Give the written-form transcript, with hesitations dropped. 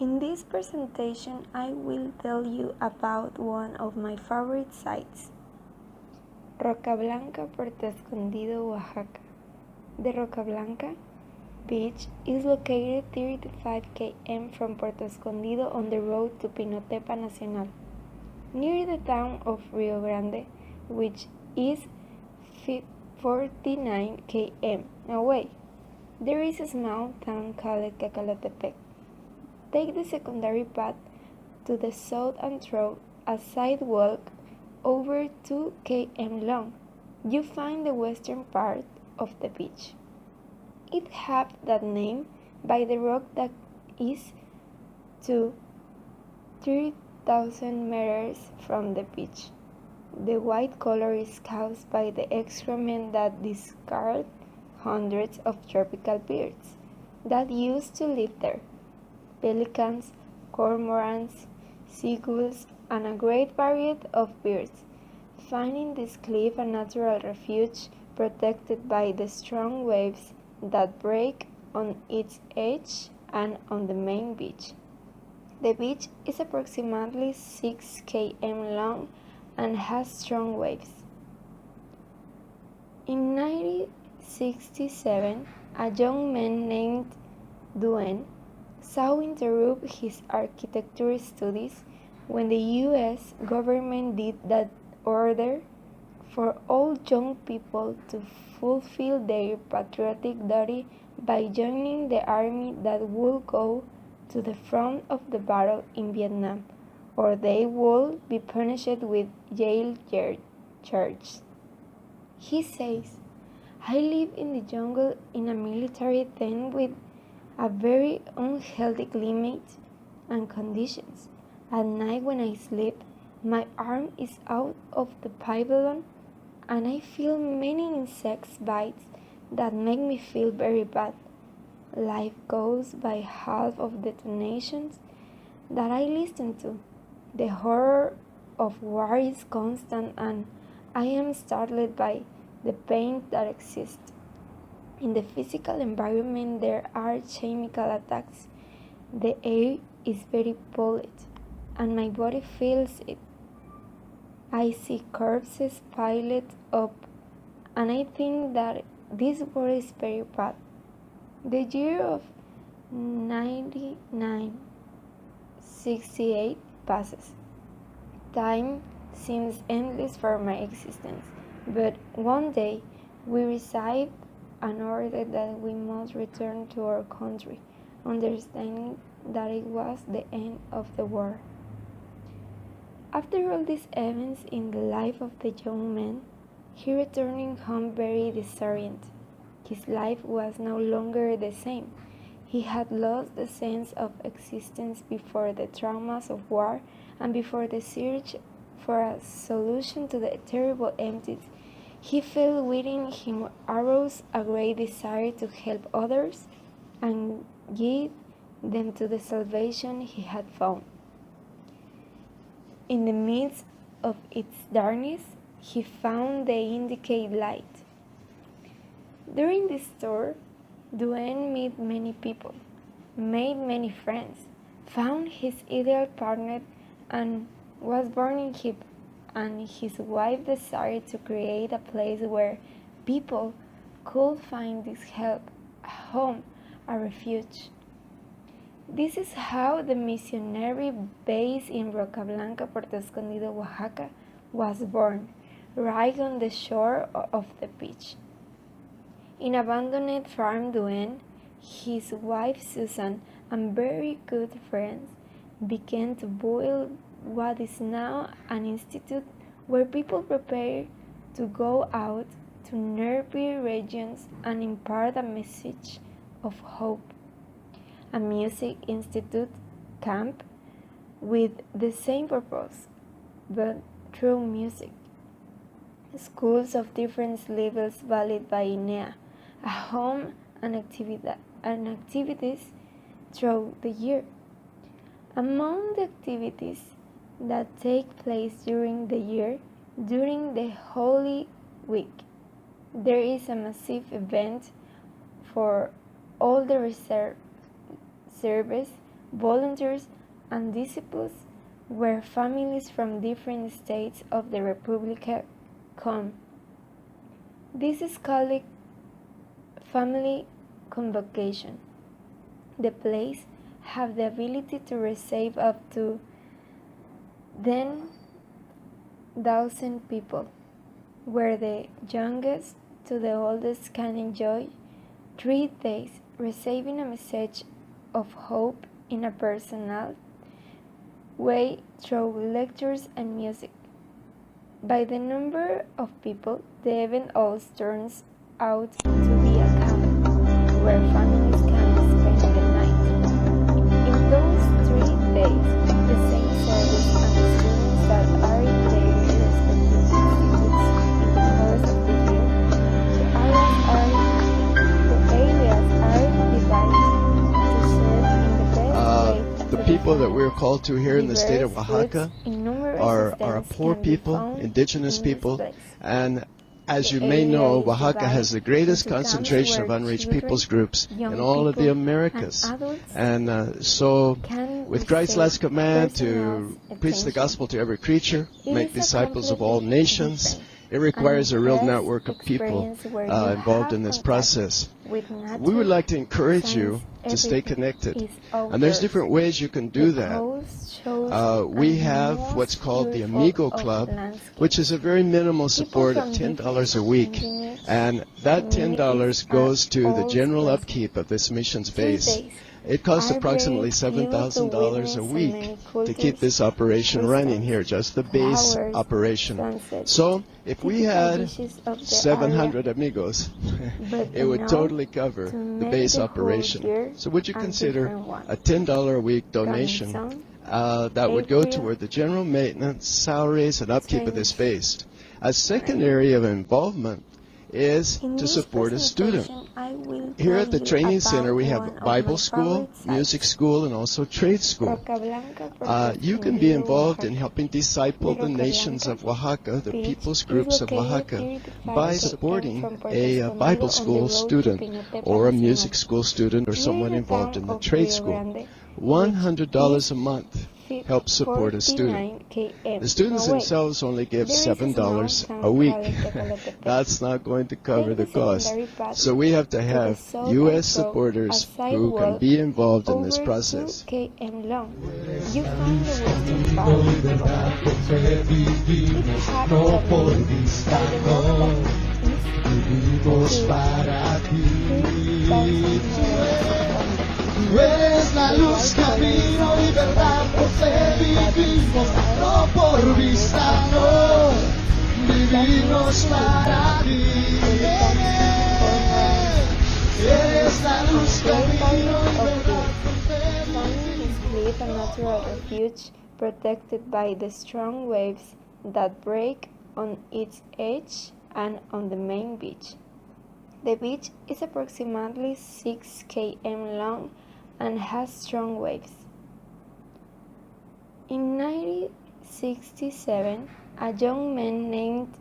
In this presentation, I will tell you about one of my favorite sites, Roca Blanca, Puerto Escondido, Oaxaca. The Roca Blanca beach is located 35 km from Puerto Escondido on the road to Pinotepa Nacional, near the town of Rio Grande, which is 49 km away. There is a small town called Cacalotepec. Take the secondary path to the south and through a sidewalk over 2 km long. You find the western part of the beach. It has that name by the rock that is to 3,000 meters from the beach. The white color is caused by the excrement that discard hundreds of tropical birds that used to live there. Pelicans, cormorants, seagulls, and a great variety of birds, finding this cliff a natural refuge protected by the strong waves that break on its edge and on the main beach. The beach is approximately 6 km long and has strong waves. In 1967, a young man named Duen Sau interrupt his architecture studies when the U.S. government did that order for all young people to fulfill their patriotic duty by joining the army that would go to the front of the battle in Vietnam, or they would be punished with jail charges. He says, "I live in the jungle in a military tent with a very unhealthy climate and conditions. At night when I sleep, my arm is out of the pavilion and I feel many insects bites that make me feel very bad. Life goes by half of the detonations that I listen to. The horror of war is constant and I am startled by the pain that exists. In the physical environment, there are chemical attacks. The air is very polluted, and my body feels it. I see corpses piled up, and I think that this world is very bad." The year of 1968 passes. Time seems endless for my existence, but one day we received an order that we must return to our country, understanding that it was the end of the war. After all these events in the life of the young man, he returned home very disoriented. His life was no longer the same. He had lost the sense of existence before the traumas of war and before the search for a solution to the terrible emptiness. He felt within him arose a great desire to help others and guide them to the salvation he had found. In the midst of its darkness, he found the indicated light. During this tour, Duen met many people, made many friends, found his ideal partner, and was born in him and his wife desired to create a place where people could find this help, a home, a refuge. This is how the missionary base in Roca Blanca, Puerto Escondido, Oaxaca, was born, right on the shore of the beach. In abandoned farm Duen, his wife Susan, and very good friends began to build what is now an institute where people prepare to go out to nearby regions and impart a message of hope. A music institute camp with the same purpose, but through music. Schools of different levels valued by INEA, a home and activities throughout the year. Among the activities that take place during the year, during the Holy Week, there is a massive event for all the service volunteers, and disciples, where families from different states of the Republic come. This is called family convocation. The place have the ability to receive up to 10,000 people, where the youngest to the oldest can enjoy 3 days receiving a message of hope in a personal way through lectures and music. By the number of people, the event always turns out to be a camp where families can spend the night. In those 3 days, the same service and the students that are in their respective institutes in the course of the year, the areas are divided to serve in the best way. The people that we're called to here in the state of Oaxaca are poor people, indigenous people, and as you may know, Oaxaca has the greatest concentration of unreached peoples groups in all of the Americas. And so, with Christ's last command to preach the gospel to every creature, make disciples of all nations, it requires a real network of people involved in this process. We would like to encourage you to stay connected. And there's different ways you can do that. We have what's called the Amigo Club, which is a very minimal support of $10 a week. And that $10 goes to the general upkeep of this missions base. It costs approximately $7,000 a week to keep this operation running here, just the base operation. So, if we had 700 amigos, it would totally cover the base operation. So would you consider a $10 a week donation that would go toward the general maintenance, salaries, and upkeep of this base? A second area of involvement is to support a student. Here at the training center we have Bible school, music school, and also trade school. You can be involved in helping disciple the nations of Oaxaca, the people's groups of Oaxaca, by supporting a Bible school student or a music school student or someone involved in the trade school. $100 a month helps support a student. The students themselves only give $7 a week. That's not going to cover the cost. So we have to have U.S. supporters who can be involved in this process. You find the wisdom power of it had Tú eres la luz, camino y verdad, por fe vivimos, no por vista, no, vivimos para ti. Eres la luz, camino y verdad, por fe vivimos. Families live a natural refuge protected by the strong waves that break on its edge and on the main beach. The beach is approximately 6 km long and has strong waves. In 1967, a young man named